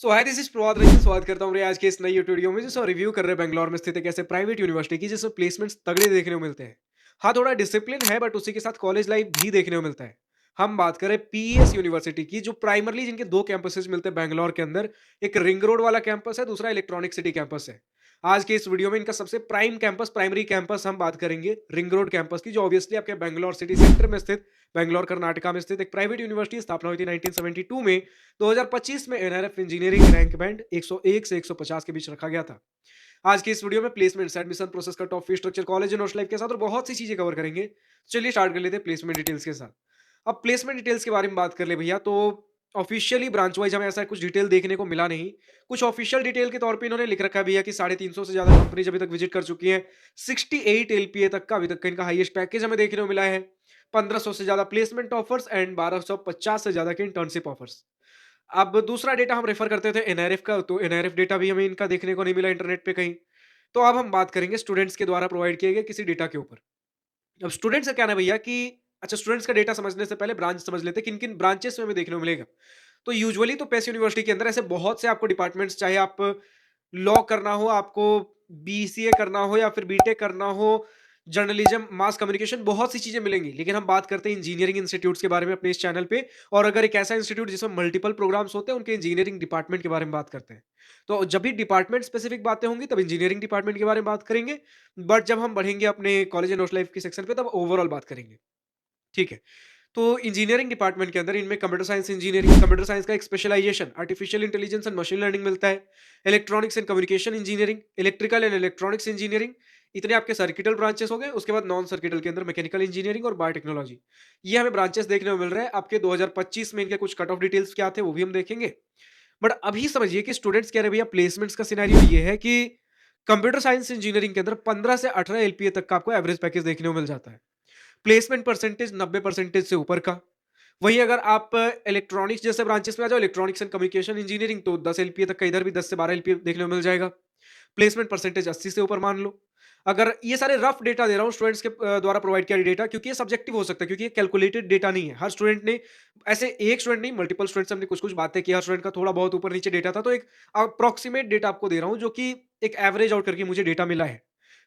Hi this is Prabhat Ranjan. स्वागत करता हूँ आज के इस नई यूट्यूब वीडियो में जिसमें रिव्यू कर रहे हैं बेंगलोर में स्थित एक ऐसे प्राइवेट यूनिवर्सिटी की जिसमें प्लेसमेंट्स तगड़े देखने को मिलते हैं। हाँ, थोड़ा डिसिप्लिन है बट उसी के साथ कॉलेज लाइफ भी देखने को मिलता है। हम बात करें पीएस यूनिवर्सिटी की, जो प्राइमरली जिनके दो कैंपसेस मिलते हैं बेंगलोर के अंदर। एक रिंग रोड वाला कैंपस है, दूसरा इलेक्ट्रॉनिक सिटी कैंपस है। आज के इस वीडियो में इनका सबसे प्राइम कैंपस, प्राइमरी कैंपस हम बात करेंगे रिंग रोड कैंपस की, जो ऑब्वियसली आपके बेंगलोर सिटी सेंटर में स्थित, बेंगलोर कर्नाटका में स्थित एक प्राइवेट यूनिवर्सिटी। स्थापना हुई थी 1972 में। 2025 में एनआरएफ इंजीनियरिंग रैंक बैंड 101 से 150 के बीच रखा गया था। आज की इस वीडियो में प्लेसमेंट्स, एडमिशन प्रोसेस का top fee structure, college and hostel life के साथ और बहुत सी चीजें कवर करेंगे। चलिए स्टार्ट कर लेते हैं प्लेसमेंट डिटेल्स के साथ। अब प्लेसमेंट डिटेल्स के बारे में बात कर ले भैया, तो ऑफिशियली ब्रांच वाइज हमें ऐसा कुछ डिटेल देखने को मिला नहीं। कुछ ऑफिशियल डिटेल के तौर पे इन्होंने लिख रखा है भैया कि 350 से ज्यादा कंपनीज अभी तक विजिट कर चुकी हैं। 68 एलपीए तक का अभी तक का इनका हाईएस्ट पैकेज हमें देखने को मिला है। 1500 से ज्यादा प्लेसमेंट ऑफर्स एंड 1250 से ज्यादा के इंटर्नशिप ऑफर्स। अब दूसरा डेटा हम रेफर करते थे एनआरएफ का, तो एनआरएफ डेटा भी हमें इनका देखने को नहीं मिला इंटरनेट पे कहीं। तो अब हम बात करेंगे स्टूडेंट्स के द्वारा प्रोवाइड किए गए किसी डेटा के ऊपर। अब स्टूडेंट्स का कहना है भैया कि अच्छा, स्टूडेंट्स का डेटा समझने से पहले ब्रांच समझ लेते हैं, किन किन ब्रांचेस में हमें देखने को मिलेगा। तो यूजुअली तो पेस यूनिवर्सिटी के अंदर ऐसे बहुत से आपको डिपार्टमेंट्स, चाहे आप लॉ करना हो, आपको बीसीए करना हो या फिर बीटेक करना हो, जर्नलिज्म, मास कम्युनिकेशन, बहुत सी चीजें मिलेंगी। लेकिन हम बात करते हैं इंजीनियरिंग इंस्टीट्यूट्स के बारे में अपने इस चैनल पे। और अगर एक ऐसा इंस्टीट्यूट जिसमें मल्टीपल प्रोग्राम्स होते हैं, उनके इंजीनियरिंग डिपार्टमेंट के बारे में बात करते हैं। तो जब भी डिपार्टमेंट स्पेसिफिक बातें होंगी तब इंजीनियरिंग डिपार्टमेंट के बारे में बात करेंगे। बट जब हम बढ़ेंगे अपने कॉलेज एंड हॉस्टल लाइफ के सेक्शन पे, तब ओवरऑल बात करेंगे। ठीक है। तो इंजीनियरिंग डिपार्टमेंट के अंदर इनमें computer science engineering, computer science का एक specialisation artificial intelligence and machine learning मिलता है। Electronics and communication engineering, electrical and electronics engineering. इतने आपके सर्किटल ब्रांचेस हो गए। उसके बाद नॉन सर्किटल के अंदर मैकेनिकल इंजीनियरिंग और बायोटेक्नोलॉजी। ये हमें ब्रांचेस देखने को मिल रहे हैं। आपके 2025 में इनके कुछ कट ऑफ डिटेल्स क्या थे वो भी हम देखेंगे। बट अभी समझिए कि स्टूडेंट्स कह रहे हैं भैया प्लेसमेंट्स का सिनेरियो ये है कि कंप्यूटर साइंस इंजीनियरिंग के अंदर 15 से 18 एलपीए तक का आपको एवरेज पैकेज देखने को मिल जाता है। प्लेसमेंट परसेंटेज 90% से ऊपर का। वहीं अगर आप इलेक्ट्रॉनिक्स जैसे ब्रांचेस में आ जाओ, इलेक्ट्रॉनिक्स एंड कम्युनिकेशन इंजीनियरिंग, तो 10 एलपीए तक का, इधर भी 10 से 12 एलपीए देखने को मिल जाएगा। प्लेसमेंट परसेंटेज 80 से ऊपर मान लो। अगर ये सारे रफ डेटा दे रहा हूँ स्टूडेंट्स के द्वारा प्रोवाइड किया डेटा, क्योंकि ये सब्जेक्टिव हो सकता है, क्योंकि ये कैलकुलेटेड डेटा नहीं है। हर स्टूडेंट ने ऐसे, एक स्टूडेंट नहीं, मल्टीपल स्टूडेंट्स हमने कुछ कुछ बातें की, हर स्टूडेंट का थोड़ा बहुत ऊपर नीचे डेटा था। तो एक अप्रोक्सीमेट डेटा आपको दे रहा हूँ, जो कि एक एवरेज आउट करके मुझे डेटा मिला है।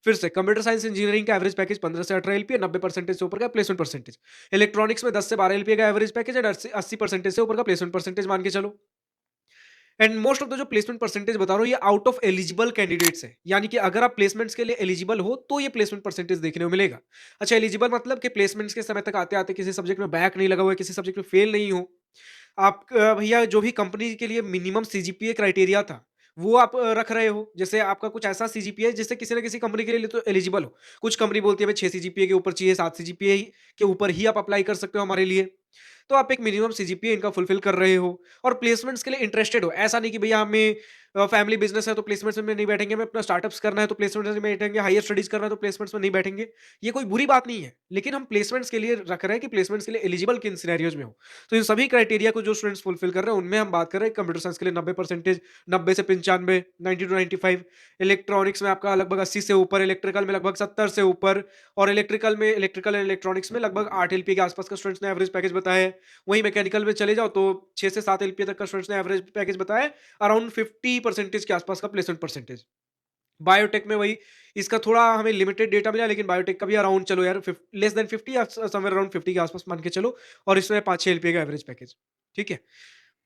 फिर से कंप्यूटर साइंस इंजीनियरिंग का एवरेज पैकेज 15 से 18 एलपीए, 90% से ऊपर का प्लेसमेंट परसेंटेज। इलेक्ट्रॉनिक्स में 10 से 12 एलपीए का एवरेज पैकेज एंड 80% से ऊपर का प्लेसमेंट परसेंटेज मान के चलो। एंड मोस्ट ऑफ द जो प्लेसमेंट परसेंटेज बता रहा हूँ, ये आउट ऑफ एलिजिबल कैंडिडेट्स है। यानी कि अगर आप प्लेसमेंट्स के लिए एलिजिबल हो तो ये प्लेसमेंट परसेंटेज देखने को मिलेगा। अच्छा, एलिजिबल मतलब कि प्लेसमेंट्स के समय तक आते आते किसी सब्जेक्ट में बैक नहीं लगा हुआ है, किसी सब्जेक्ट में फेल नहीं हो आप। भैया जो भी कंपनी के लिए मिनिमम सीजीपीए क्राइटेरिया था, वो आप रख रहे हो। जैसे आपका कुछ ऐसा सीजीपीए जिससे किसी ना किसी कंपनी के लिए तो एलिजिबल हो। कुछ कंपनी बोलती है हमें 6 सीजीपीए के ऊपर चाहिए, 7 सीजीपीए के ऊपर ही आप अप्लाई कर सकते हो हमारे लिए। तो आप एक मिनिमम सीजीपीए इनका फुलफिल कर रहे हो और प्लेसमेंट्स के लिए इंटरेस्टेड हो। ऐसा नहीं कि भैया हमें फैमिली बिजनेस है तो प्लेसमेंट्स में नहीं बैठेंगे, हमें अपना स्टार्टअप्स करना है तो प्लेसमेंट्स में नहीं बैठेंगे, हायर स्टडीज करना है तो प्लेसमेंट्स में नहीं बैठेंगे। ये कोई बुरी बात नहीं है, लेकिन हम प्लेसमेंट्स के लिए रख रहे हैं कि प्लेसमेंट्स के लिए एलिजिबल किन सिनेरियोज में हो। तो इन सभी क्राइटेरिया को जो स्टूडेंट्स फुलफिल कर रहे हैं, उनमें हम बात कर रहे हैं कंप्यूटर साइंस के लिए 90%, 90 से 95, 90 टू 95। इलेक्ट्रॉनिक्स में आपका लगभग 80 से ऊपर, इलेक्ट्रिकल में लगभग 70 से ऊपर, और इलेक्ट्रिकल एंड इलेक्ट्रॉनिक्स में लगभग 8 एलपी के आसपास का स्टूडेंट्स ने एवरेज पैकेज बताया है। वहीं मैकेनिकल में चले जाओ तो 6 से 7 एलपीए तक का स्टूडेंट्स ने एवरेज पैकेज बताया है। अराउंड 50% के आसपास का प्लेसमेंट परसेंटेज। बायोटेक में वही, इसका थोड़ा हमें लिमिटेड डेटा मिला, लेकिन बायोटेक का भी अराउंड चलो यार लेस देन 50 या समवेयर अराउंड 50 के आसपास मान के चलो। और इसमें 5-6 एलपीए का एवरेज पैकेज। ठीक है।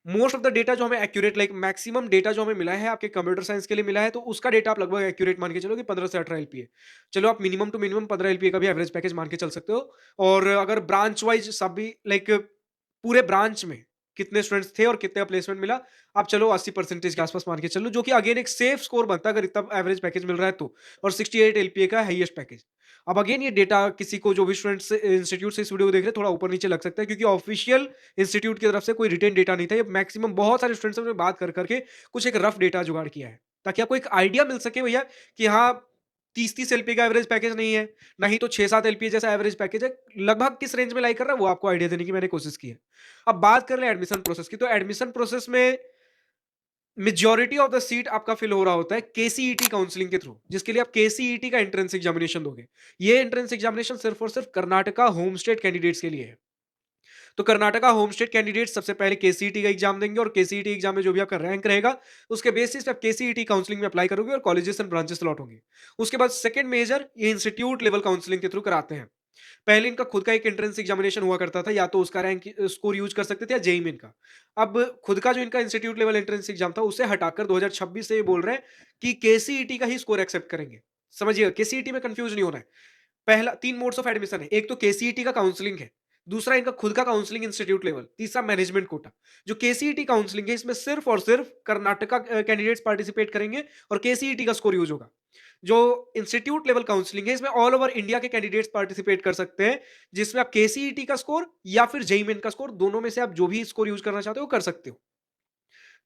मोस्ट ऑफ द डेटा जो हमें एक्यूरेट, लाइक मैक्सिमम डेटा जो हमें मिला है आपके कंप्यूटर साइंस के लिए मिला है, तो उसका डेटा आप लगभग एक्यूरेट मान के चलो कि 15 से 18 एलपीए। चलो आप मिनिमम टू मिनिमम 15 एलपीए का भी एवरेज पैकेज मान के चल सकते हो। और अगर ब्रांच वाइज सभी, लाइक पूरे ब्रांच में कितने स्टूडेंट्स थे और कितने का प्लेसमेंट मिला, आप चलो 80% के आसपास मान के चलो, जो कि अगेन एक सेफ स्कोर बनता है अगर इतना एवरेज पैकेज मिल रहा है तो। और 68 एलपीए का हाईएस्ट पैकेज। अब अगेन ये डेटा किसी को, जो भी स्टूडेंट्स इंस्टीट्यूट से इस वीडियो को देख रहे हैं, थोड़ा ऊपर नीचे लग सकता है, क्योंकि ऑफिशियल इंस्टीट्यूट की तरफ से कोई रिटेन डेटा नहीं था। ये मैक्सिमम बहुत सारे स्टूडेंट्स ने बात कर करके कुछ एक रफ डेटा जुगाड़ किया है, ताकि आपको एक आइडिया मिल सके भैया कि हाँ, 30-30 एलपी का एवरेज पैकेज नहीं है, नहीं तो 6-7 एलपी जैसा एवरेज पैकेज है। लगभग किस रेंज में लाई कर रहा है वो आपको आइडिया देने की मैंने कोशिश की है। अब बात कर ले एडमिशन प्रोसेस की, तो एडमिशन प्रोसेस में मेजॉरिटी ऑफ द सीट आपका फिल हो रहा होता है केसीईटी काउंसलिंग के थ्रू, जिसके लिए आप केसीईटी का एंट्रेंस एग्जामिनेशन दोगे। ये एंट्रेंस एग्जामिनेशन सिर्फ और सिर्फ कर्नाटका होम स्टेट कैंडिडेट्स के लिए है। तो कर्नाटका होम स्टेट कैंडिडेट सबसे पहले केसीईटी का एग्जाम देंगे और केसीईटी एग्जाम में जो भी आपका रैंक रहेगा उसके बेसिस पे आप केसीईटी काउंसलिंग में अप्लाई करोगे और कॉलेजेस एंड ब्रांचेस लॉट होंगे। उसके बाद सेकंड मेजर ये इंस्टीट्यूट लेवल काउंसलिंग के थ्रू कराते हैं। पहले इनका खुद का एक एंट्रेंस एग्जामिनेशन हुआ करता था, या तो उसका रैंक स्कोर यूज कर सकते थे या जेईई मेन का। अब खुद का जो इनका इंस्टीट्यूट लेवल एंट्रेंस एग्जाम था उसे हटाकर 2026 से ये बोल रहे हैं कि केसीईटी का ही स्कोर एक्सेप्ट करेंगे। समझिएगा, केसीईटी में कंफ्यूज नहीं होना है। पहला 3 मोड्स ऑफ एडमिशन है। एक तो केसीईटी का काउंसलिंग है, दूसरा इनका खुद का काउंसलिंग इंस्टीट्यूट लेवल, तीसरा मैनेजमेंट कोटा। जो केसीईटी काउंसलिंग है इसमें सिर्फ और सिर्फ कर्नाटका कैंडिडेट्स पार्टिसिपेट करेंगे और केसीईटी का स्कोर यूज होगा। जो इंस्टीट्यूट लेवल काउंसलिंग है इसमें ऑल ओवर इंडिया के कैंडिडेट्स पार्टिसिपेट कर सकते हैं, जिसमें आप केसीईटी का स्कोर या फिर जेईई मेन का स्कोर, दोनों में से आप जो भी स्कोर यूज करना चाहते हो कर सकते हो।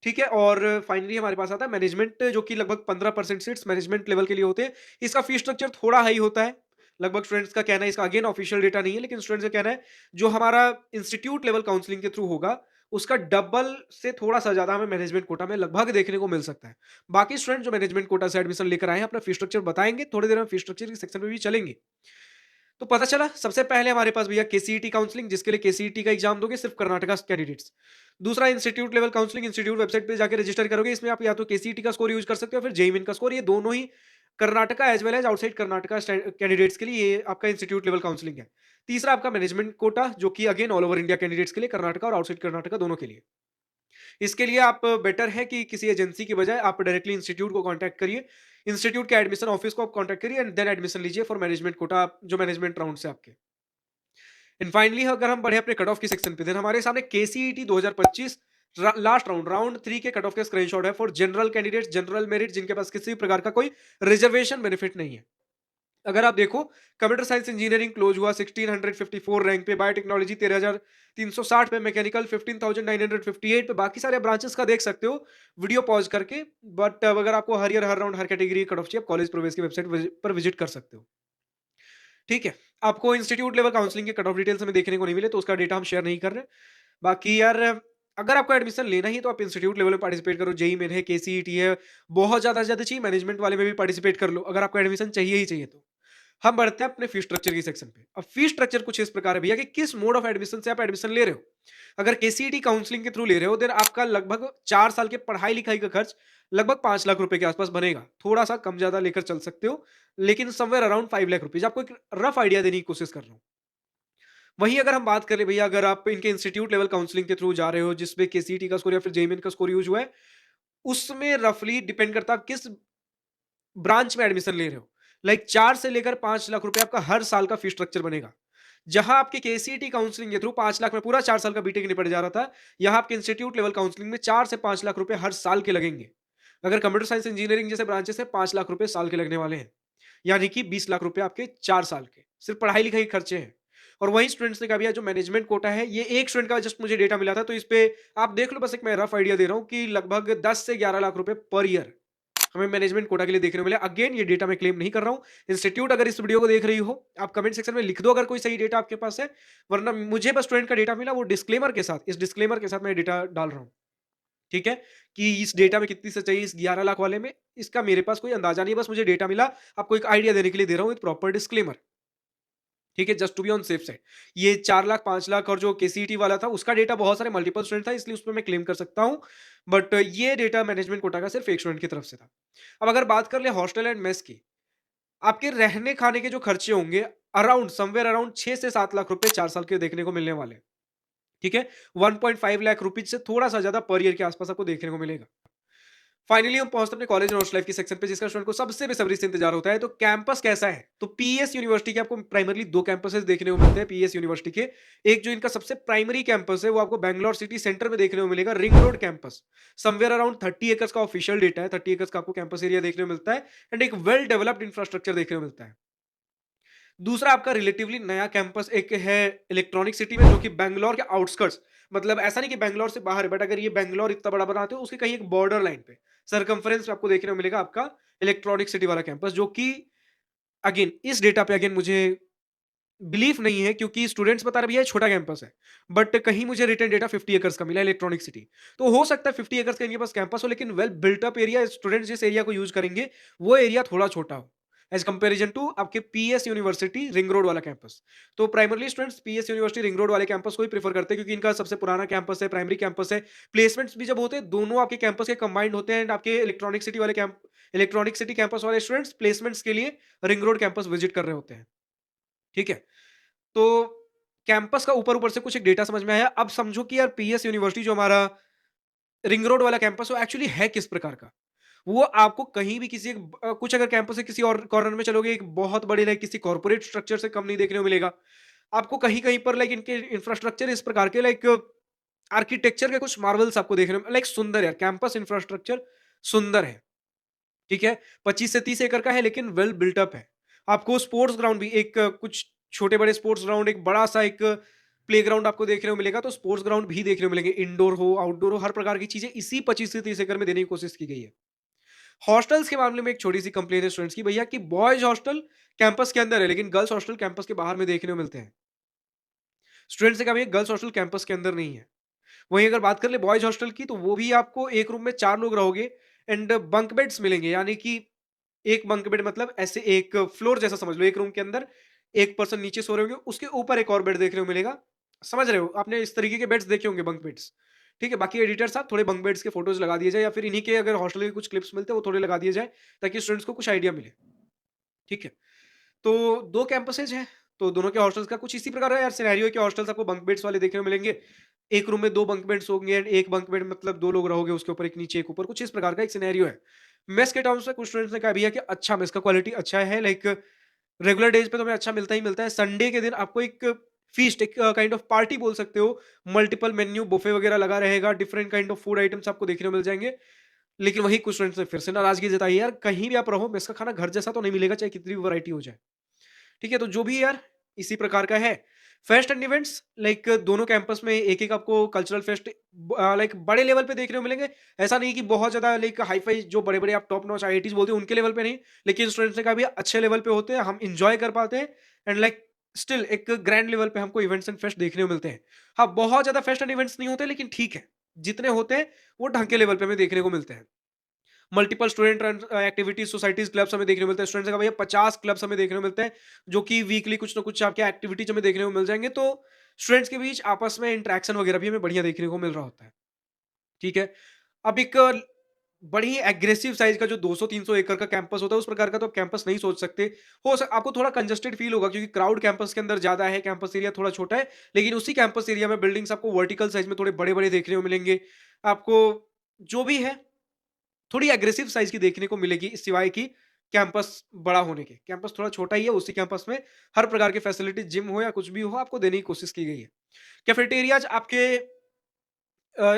ठीक है, और फाइनली हमारे पास आता है मैनेजमेंट, जो कि लगभग 15% सीट्स मैनेजमेंट लेवल के लिए होते हैं। इसका फीस स्ट्रक्चर थोड़ा हाई होता है। लगभग स्टूडेंट्स का कहना है, इसका अगेन ऑफिशियल डेटा नहीं है, लेकिन स्टूडेंट्स का कहना है जो हमारा इंस्टीट्यूट लेवल काउंसलिंग के थ्रू होगा उसका डबल से थोड़ा सा ज्यादा हमें मैनेजमेंट कोटा में लगभग देखने को मिल सकता है। बाकी स्टूडेंट जो मैनेजमेंट कोटा से एडमिशन लेकर आए हैं अपना फीस स्ट्रक्चर बताएंगे, थोड़ी देर में फीस स्ट्रक्चर के सेक्शन में भी चलेंगे। तो पता चला सबसे पहले हमारे पास भैया केसीईटी काउंसलिंग, जिसके लिए केसीईटी का एग्जाम दोगे सिर्फ कर्नाटका कैंडिडेट्स। दूसरा institute level counselling, institute website पे जाकर रजिस्टर करोगे, इसमें आप या तो केसीईटी का स्कोर यूज कर सकते हो फिर जेईई मेन का स्कोर। ये दोनों ही Karnataka as well as outside Karnataka candidates के लिए ये आपका इंस्टीट्यूट लेवल काउंसलिंग है। तीसरा आपका मैनेजमेंट कोटा, जो कि again all over India candidates के लिए, कर्नाटका और आउटसाइड कर्नाटका दोनों के लिए। इसके लिए आप बेटर है कि किसी एजेंसी की बजाय आप डायरेक्टली इंस्टीट्यूट को कांटेक्ट करिए। इंस्टीट्यूट के एडमिशन ऑफिस को आप कांटेक्ट करिए एंड देन एडमिशन लीजिए फॉर मैनेजमेंट कोटा, जो मैनेजमेंट राउंड से आपके। एंड फाइनली अगर हम बढ़े अपने कट ऑफ की सेक्शन पे, देन हमारे सामने केसीईटी 2025 लास्ट राउंड राउंड 3 के कट ऑफ के स्क्रीनशॉट है for general candidates, general merit, जिनके पास किसी भी प्रकार का कोई रिजर्वेशन बेनिफिट नहीं है। अगर आप देखो, कंप्यूटर साइंस इंजीनियरिंग क्लोज हुआ 1654 रैंक पे, बायोटेक्नोलॉजी 13360 पे, मैकेनिकल 15958 पे, बाकी सारे ब्रांचेस का देख सकते हो वीडियो पॉज करके। बट अगर आपको हर ईयर हर राउंड हर कैटेगरी कट ऑफ चाहिए, आप कॉलेज प्रोग्रेस की वेबसाइट पर विजिट कर सकते हो। ठीक है, आपको इंस्टीट्यूट लेवल काउंसलिंग के कट ऑफ डिटेल्स हमें देखने को नहीं मिले, तो उसका डेटा हम शेयर नहीं कर रहे। बाकी यार, अगर आपको एडमिशन लेना ही तो आप इंस्टीट्यूट लेवल में पार्टिसिपेट करो, जेईई मेन है, केसीईटी है, बहुत ज्यादा चाहिए, मैनेजमेंट वाले में भी पार्टिसिपेट कर लो अगर आपको एडमिशन चाहिए ही चाहिए तो। हम बढ़ते हैं अपने फीस स्ट्रक्चर की सेक्शन पे। अब फीस स्ट्रक्चर कुछ इस प्रकार है भैया कि किस मोड ऑफ एडमिशन से आप एडमिशन ले रहे हो। अगर केसीईटी काउंसलिंग के थ्रू ले रहे हो, देन आपका लगभग 4 साल के पढ़ाई लिखाई का खर्च लगभग 5 लाख रुपए के आसपास बनेगा। थोड़ा सा कम ज्यादा लेकर चल सकते हो, लेकिन समवेयर अराउंड 5 लाख रुपीज, आपको एक रफ आइडिया देने की कोशिश कर रहा हूँ। वहीं अगर हम बात करें भैया, अगर आप इनके इंस्टीट्यूट लेवल काउंसलिंग के थ्रू जा रहे हो जिसमें केसीईटी का स्कोर या फिर जेईई मेन का स्कोर यूज हुआ है, उसमें रफली डिपेंड करता है आप किस ब्रांच में एडमिशन ले रहे हो। लाइक 4 से लेकर 5 लाख रुपए आपका हर साल का फीस स्ट्रक्चर बनेगा। जहां आपके केसीईटी काउंसलिंग के थ्रू 5 लाख में पूरा 4 साल का बीटेक निपट जा रहा था, यहां आपके इंस्टीट्यूट लेवल काउंसलिंग में 4 से 5 लाख रुपए हर साल के लगेंगे। अगर कंप्यूटर साइंस इंजीनियरिंग जैसे ब्रांचेस है, 5 लाख रुपए साल के लगने वाले हैं, यानी कि 20 लाख रुपए आपके 4 साल के सिर्फ पढ़ाई लिखाई के खर्चे हैं। और वहीं स्टूडेंट्स ने कहा भैया जो मैनेजमेंट कोटा है, ये एक स्टूडेंट का जस्ट मुझे डेटा मिला था, तो इस पे आप देख लो, बस एक मैं रफ आइडिया दे रहा हूं कि लगभग 10 से 11 लाख रुपए पर ईयर हमें मैनेजमेंट कोटा के लिए देखने को मिला। अगेन ये डेटा मैं क्लेम नहीं कर रहा हूं। इंस्टीट्यूट अगर इस वीडियो को देख रही हो, आप कमेंट सेक्शन में लिख दो अगर कोई सही डेटा आपके पास है, वरना मुझे बस स्टूडेंट का डेटा मिला, वो डिस्क्लेमर के साथ, इस डिस्क्लेमर के साथ मैं डेटा डाल रहा हूं। ठीक है, कि इस डेटा में कितनी सच्चाई इस 11 लाख वाले में, इसका मेरे पास कोई अंदाजा नहीं है, बस मुझे डेटा मिला, आपको एक आइडिया देने के लिए दे रहा हूं विद प्रॉपर डिस्क्लेमर। ठीक है, just to be on safe side. ये 4 लाख 5 लाख और जो केसीईटी वाला था उसका डेटा बहुत सारे मल्टीपल स्टूडेंट था, इसलिए उसमें मैं क्लेम कर सकता हूं। बट ये डेटा मैनेजमेंट कोटा का सिर्फ एक स्टूडेंट की तरफ से था। अब अगर बात कर ले हॉस्टल एंड मेस की, आपके रहने खाने के जो खर्चे होंगे अराउंड समवेयर अराउंड 6 से 7 लाख रुपए 4 साल के देखने को मिलने वाले हैं। ठीक है, 1.5 लाख रुपीज से थोड़ा सा ज्यादा पर ईयर के आसपास आपको देखने को मिलेगा। फाइनली हम पहुंचते अपने कॉलेज और हॉस्टल लाइफ की सेक्शन पे, जिसका स्टूडेंट को सबसे बेसब्री से इंतजार होता है। तो कैंपस कैसा है, तो पीएस यूनिवर्सिटी के आपको प्राइमरली 2 कैंपसेस देखने को मिलते हैं पीएस यूनिवर्सिटी के। एक जो इनका सबसे प्राइमरी कैंपस है वो आपको बैंगलोर सिटी सेंटर में देखने को मिलेगा, ring road campus. Somewhere around 30 acres का ऑफिशियल डेटा है, 30 एकर्स का आपको कैंपस एरिया देखने को मिलता है एंड एक वेल डेवलप्ड इंफ्रास्ट्रक्चर देखने को मिलता है। दूसरा आपका रिलेटिवली नया कैंपस एक है इलेक्ट्रॉनिक सिटी में, जो कि बैंगलोर के आउटस्कर्ट्स, मतलब ऐसा नहीं कि बैंगलोर से बाहर है, बट अगर ये बैंगलोर इतना बड़ा बनाते हो उसके कहीं एक बॉर्डर लाइन पे सरकमफ्रेंस आपको देखने को मिलेगा आपका इलेक्ट्रॉनिक सिटी वाला कैंपस, जो कि अगेन इस डेटा पे अगेन मुझे बिलीफ नहीं है, क्योंकि स्टूडेंट्स बता रहे भैया ये छोटा कैंपस है, बट कहीं मुझे रिटर्न डेटा 50 एकर्स का मिला इलेक्ट्रॉनिक सिटी। तो हो सकता है 50 एकर्स का इनके पास कैंपस हो, लेकिन well built up area, students जिस एरिया को यूज करेंगे वो एरिया थोड़ा छोटा हो। एज कंपेरिजन टू आपके पीएस यूनिवर्सिटी रिंग रोड वाला कैंपस। तो primarily students PS university ring road वाले कैंपस को ही प्रेफर करते हैं, क्योंकि इनका सबसे पुराना कैंपस है, प्राइमरी कैंपस है। प्लेसमेंट्स भी जब होते हैं दोनों आपके कैंपस के कंबाइंड होते हैं, एंड आपके इलेक्ट्रॉनिक सिटी कैंपस वाले स्टूडेंट्स प्लेसमेंट्स के लिए रिंग रोड कैंपस विजिट कर रहे होते हैं। ठीक है। तो कैंपस का ऊपर ऊपर से कुछ एक डेटा समझ में आया। अब समझो कि यार पीएस यूनिवर्सिटी जो हमारा रिंग रोड वाला कैंपस वो एक्चुअली है किस प्रकार का। वो आपको कहीं भी किसी कुछ अगर कैंपस से किसी और कॉर्नर में चलोगे, एक बहुत बड़े लाइक किसी कॉर्पोरेट स्ट्रक्चर से कम नहीं देखने को मिलेगा। आपको कहीं कहीं पर लाइक इनके इंफ्रास्ट्रक्चर इस प्रकार के लाइक आर्किटेक्चर के कुछ मार्वल्स आपको देखने में लाइक सुंदर है, कैंपस इंफ्रास्ट्रक्चर सुंदर है। ठीक है। 25 से 30 एकड़ का है, लेकिन वेल बिल्ट अप है। आपको स्पोर्ट्स ग्राउंड भी एक कुछ छोटे बड़े स्पोर्ट्स ग्राउंड, एक बड़ा सा एक प्लेग्राउंड आपको देखने को मिलेगा। तो स्पोर्ट्स ग्राउंड भी देखने को मिलेंगे, इंडोर हो आउटडोर हो, हर प्रकार की चीजें इसी 25 से 30 एकड़ में देने की कोशिश की गई है। हॉस्टल्स के मामले में एक छोटी सी कंप्लेन है स्टूडेंट्स की, भैया कि बॉयज हॉस्टल कैंपस के अंदर है, लेकिन गर्ल्स हॉस्टल कैंपस के बाहर में देखने को मिलते हैं। स्टूडेंट्स ने कहा भैया गर्ल्स हॉस्टल कैंपस के अंदर नहीं है। वहीं अगर बात कर ले बॉयज हॉस्टल की, तो वो भी आपको एक रूम में 4 लोग रहोगे, एंड बंक बेड्स मिलेंगे, यानी कि एक बंक बेड मतलब ऐसे एक फ्लोर जैसा समझ लो, एक रूम के अंदर एक पर्सन नीचे सो रहे होंगे, उसके ऊपर एक और बेड देखने को मिलेगा। समझ रहे हो, आपने इस तरीके के बेड्स देखे होंगे, बंक बेड्स। ठीक है। बाकी एडिटर साहब थोड़े बंक बेड्स के फोटोज लगा दिए जाए, या फिर इन्हीं के अगर हॉस्टल के कुछ क्लिप्स मिलते हैं वो थोड़े लगा दिए जाए, ताकि स्टूडेंट्स को कुछ आइडिया मिले। ठीक है। तो 2 कैंपसेज हैं, तो दोनों के हॉस्टल्स का कुछ इसी प्रकार है यार सिनेरियो, के हॉस्टल्स आपको बंक बेड्स वाले देखने को मिलेंगे। एक रूम में 2 बंक बेड्स होंगे, एंड एक बंक बेड मतलब 2 लोग रहोगे, उसके ऊपर एक नीचे एक ऊपर, कुछ इस प्रकार का एक सिनेरियो है। मेस के टर्म्स में कुछ स्टूडेंट्स ने कहा भैया कि अच्छा मेस का क्वालिटी अच्छा है, लाइक रेगुलर डेज पे तो हमें अच्छा मिलता ही मिलता है। संडे के दिन आपको एक फीस्ट, एक काइंड ऑफ पार्टी बोल सकते हो। मल्टीपल मेन्यू बुफे वगैरह लगा रहेगा, different kind of food items आपको देखने को मिल जाएंगे। लेकिन वही कुछ स्टूडेंट्स ने फिर से नाराजगी जताई, यार कहीं भी आप रहो मेस का खाना घर जैसा तो नहीं मिलेगा, चाहे कितनी भी वैरायटी हो जाए। ठीक है। तो जो भी है यार इसी प्रकार का है। फेस्ट एंड इवेंट्स लाइक दोनों कैंपस में एक-एक आपको कल्चरल फेस्ट लाइक बड़े लेवल पे देखने को मिलेंगे। ऐसा नहीं कि बहुत ज़्यादा लाइक हाई-फाई जो बड़े-बड़े आप टॉप नॉच आईआईटीज़ बोलते हैं उनके लेवल पे नहीं। लेकिन स्टूडेंट्स ने कहा भैया अच्छे लेवल पे होते हैं, हम एन्जॉय कर पाते हैं, एंड लाइक स्टिल एक ग्रैंड लेवल पे हमको इवेंट्स एंड फेस्ट देखने को मिलते हैं। हाँ, बहुत ज़्यादा फेस्ट एंड इवेंट्स नहीं होते, लेकिन ठीक है, जितने होते हैं वो ढंग के लेवल पे हमें देखने को मिलते हैं। Multiple student run activities, societies, clubs हमें देखने को मिलते हैं। स्टूडेंट्स का भैया 50 क्लब्स हमें देखने को मिलते हैं, जो कि वीकली कुछ ना कुछ आपके एक्टिविटीज हमें देखने को मिल जाएंगे। तो स्टूडेंट्स के बीच आपस में इंटरेक्शन वगैरह भी हमें बढ़िया देखने को मिल रहा होता है। ठीक है। अब एक बड़ी एग्रेसिव साइज का जो 200-300 एकड़ का कैंपस होता है, उस प्रकार का तो आप कैंपस नहीं सोच सकते। आपको थोड़ा कंजस्टेड फील होगा, क्योंकि क्राउड कैंपस के अंदर ज्यादा है, कैंपस एरिया थोड़ा छोटा है। लेकिन उसी कैंपस एरिया में बिल्डिंग्स आपको वर्टिकल साइज में थोड़े बड़े बड़े देखने को मिलेंगे। आपको जो भी है थोड़ी एग्रेसिव साइज की देखने को मिलेगी, सिवाय कि कैंपस बड़ा होने के। कैंपस थोड़ा छोटा ही है, उसी कैंपस में हर प्रकार की फैसिलिटी, जिम हो या कुछ भी हो, आपको देने की कोशिश की गई है। कैफेटेरियाज आपके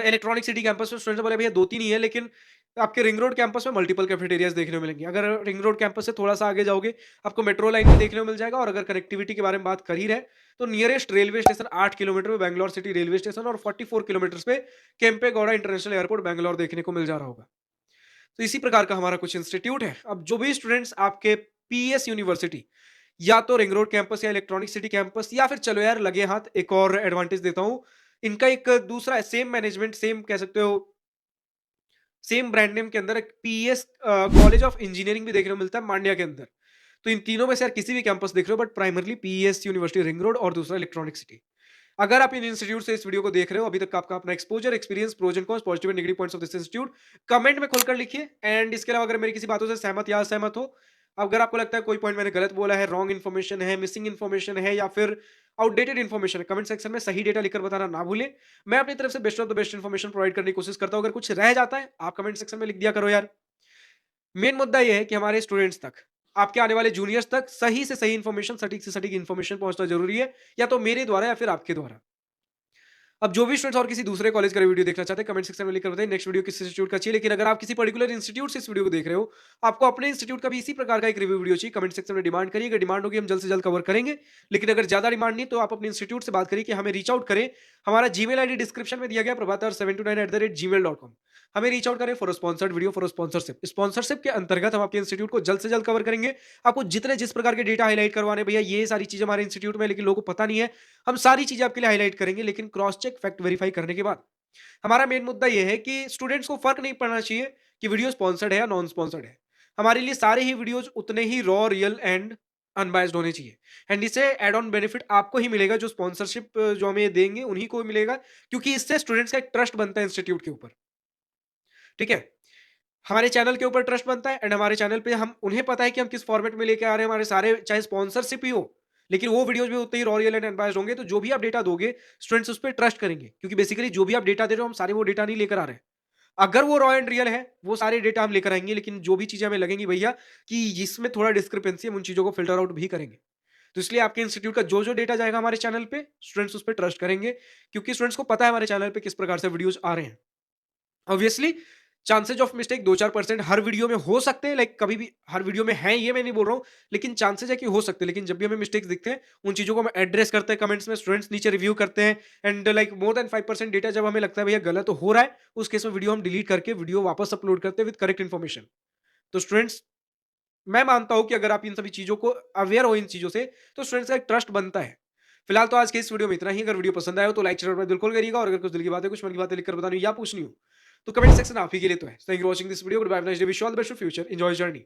इलेक्ट्रॉनिक सिटी कैंपस में स्टूडेंट्स बोले भैया 2-3 ही है, लेकिन आपके रिंग रोड कैंपस में मल्टीपल कैफेटेरियाज देखने को मिलेंगे। अगर रिंग रोड कैंपस से थोड़ा सा आगे जाओगे, आपको मेट्रो लाइन भी देखने को मिल जाएगा। और अगर कनेक्टिविटी के बारे में बात कर ही रहे, तो नियरेस्ट रेलवे स्टेशन 8 किलोमीटर में बैंगलोर सिटी रेलवे स्टेशन, और 44 किलोमीटर पे केम्पे गौड़ा इंटरनेशनल एयरपोर्ट बैंगलोर देखने को मिल जा रहा होगा। तो इसी प्रकार का हमारा कुछ इंस्टीट्यूट है। अब जो भी स्टूडेंट्स आपके पीएस यूनिवर्सिटी या तो रिंग रोड कैंपस या इलेक्ट्रॉनिक सिटी कैंपस, या फिर चलो यार लगे हाथ एक और एडवांटेज देता हूं, इनका एक दूसरा सेम मैनेजमेंट, सेम कह सकते हो, सेम ब्रांड नेम के अंदर एक पीएस कॉलेज ऑफ इंजीनियरिंग भी देखने को मिलता है मांड्या के अंदर। तो इन तीनों में से यार किसी भी कैंपस देख रहे हो, but primarily PS university ring road और दूसरा इलेक्ट्रॉनिक सिटी। अगर आप इन इंस्टीट्यूट से इस वीडियो को देख रहे हो, अभी तक का आपका अपना exposure, experience, pros and cons, positive and negative points of this institute comment में खुलकर लिखिए। एंड इसके अलावा अगर मेरी किसी बातों से सहमत या असहमत हो, अगर आपको लगता है कोई पॉइंट मैंने गलत बोला है, रॉन्ग इन्फॉर्मेशन है, मिसिंग इन्फॉर्मेशन है, या फिर आउटडेटेड इन्फॉर्मेशन है, कमेंट सेक्शन में सही डेटा लिखकर बताना ना भूलें। मैं अपनी तरफ से best of the best information provide करने की कोशिश करता हूं। अगर कुछ रह जाता है, आप कमेंट सेक्शन में लिख दिया करो यार। मेन मुद्दा यह है कि हमारे स्टूडेंट्स तक, आपके आने वाले जूनियर्स तक सही से सही इन्फॉर्मेशन, सटीक से सटीक इन्फॉर्मेशन पहुंचना जरूरी है, या तो मेरे द्वारा या फिर आपके द्वारा। अब जो भी स्टूडेंट्स और किसी दूसरे कॉलेज का वीडियो देखना चाहते हैं, कमेंट सेक्शन में लिखकर बताइए नेक्स्ट वीडियो किस इंस्टीट्यूट का चाहिए। लेकिन अगर आप किसी पर्टिकुलर इंस्टीट्यूट से इस वीडियो को देख रहे हो, आपको अपने इंस्टीट्यूट का भी इसी प्रकार का एक रिव्यू वीडियो चाहिए, कमेंट सेक्शन में डिमांड करिए। अगर डिमांड होगी हम जल्द से जल्द कवर करेंगे। लेकिन अगर ज्यादा डिमांड नहीं, तो आप अपने इंस्टीट्यूट से बात करिए कि हमें रीच आउट करें। हमारा जीमेल आईडी डिस्क्रिप्शन में दिया गया, प्रभातर729@gmail.com। हमें रीच आउट करें for sponsored video, for sponsorship. Sponsorship के अंतर्गत हम आपके इंस्टीट्यूट को जल्द से जल्द कवर करेंगे। आपको जितने जिस प्रकार के डेटा हाईलाइट करवाने, भैया ये सारी चीजें हमारे इंस्टीट्यूट में, लेकिन लोगों को पता नहीं है, हम सारी चीजें आपके लिए हाईलाइट करेंगे, लेकिन क्रॉस चेक, फैक्ट वेरीफाई करने के बाद। हमारा मेन मुद्दा यह है कि स्टूडेंट्स को फर्क नहीं पड़ना चाहिए कि वीडियो स्पॉन्सर्ड है या नॉन स्पॉन्सर्ड है। हमारे लिए सारे ही वीडियोज़ उतने ही रॉ, रियल एंड अनबायस्ड होने चाहिए। एंड इससे ऐड ऑन बेनिफिट आपको ही मिलेगा, जो स्पॉन्सरशिप जो हमें देंगे उन्हीं को मिलेगा, क्योंकि इससे स्टूडेंट्स का एक ट्रस्ट बनता है इंस्टीट्यूट के ऊपर, ठीक है? हमारे चैनल के ऊपर ट्रस्ट बनता है एंड हमारे चैनल पे हम उन्हें पता है कि हम किस फॉर्मेट में लेके आ रहे हैं, हमारे सारे चाहे स्पॉन्सरशिप ही हो, लेकिन वो वीडियोज़ भी उतने ही रॉ, रियल एंड अनबायस्ड होंगे, तो जो भी आप डेटा दोगे, स्टूडेंट्स उस पे ट्रस्ट करेंगे, क्योंकि बेसिकली जो भी आप डेटा दे रहे हो, हम सारे वो डेटा नहीं लेकर आ रहे हैं। अगर वो रॉ एंड रियल है, वो सारे डेटा हम लेकर आएँगे, लेकिन जो भी चीज़ें हमें लगेंगी भैया कि इसमें थोड़ा डिस्क्रिपेंसी है, हम उन चीज़ों को फ़िल्टर आउट भी करेंगे। तो इसलिए आपके इंस्टीट्यूट का जो-जो डेटा जाएगा हमारे चैनल पे, स्टूडेंट्स उस पे ट्रस्ट करेंगे, क्योंकि स्टूडेंट्स को पता है हमारे चैनल पे किस प्रकार से वीडियोज़ आ रहे हैं। Obviously chances of mistake 2-4% her video में हो सकते हैं, लाइक कभी भी हर वीडियो में हैं, ये मैं नहीं बोल रहा हूँ, लेकिन चांसेज है कि हो सकते हैं। लेकिन जब भी हमें मिस्टेक्स दिखते हैं, उन चीज़ों को हम एड्रेस करते हैं कमेंट्स में, स्टूडेंट्स नीचे रिव्यू करते हैं and like more than 5% data जब हमें लगता है भैया गलत हो रहा है, उस केस में वीडियो हम डिलीट करके वीडियो वापस अपलोड करते हैं विद करेक्ट इन्फॉर्मेशन। तो स्टूडेंट्स, मैं मानता हूँ कि अगर आप इन सभी चीज़ों को अवेयर हो इन चीज़ों से, तो स्टूडेंट्स का एक ट्रस्ट बनता है। फिलहाल तो आज के इस वीडियो में इतना ही। अगर वीडियो पसंद आया हो तो लाइक शेयर और बिल्कुल करिएगा, और अगर कुछ दिल की बातें, कुछ मन की बातें लिखकर बतानी हो या पूछनी हो, तो कमेंट सेक्शन आप ही के लिए तो है। Thank you for watching this video. Goodbye, nice day, wish you all the best for future, enjoy journey.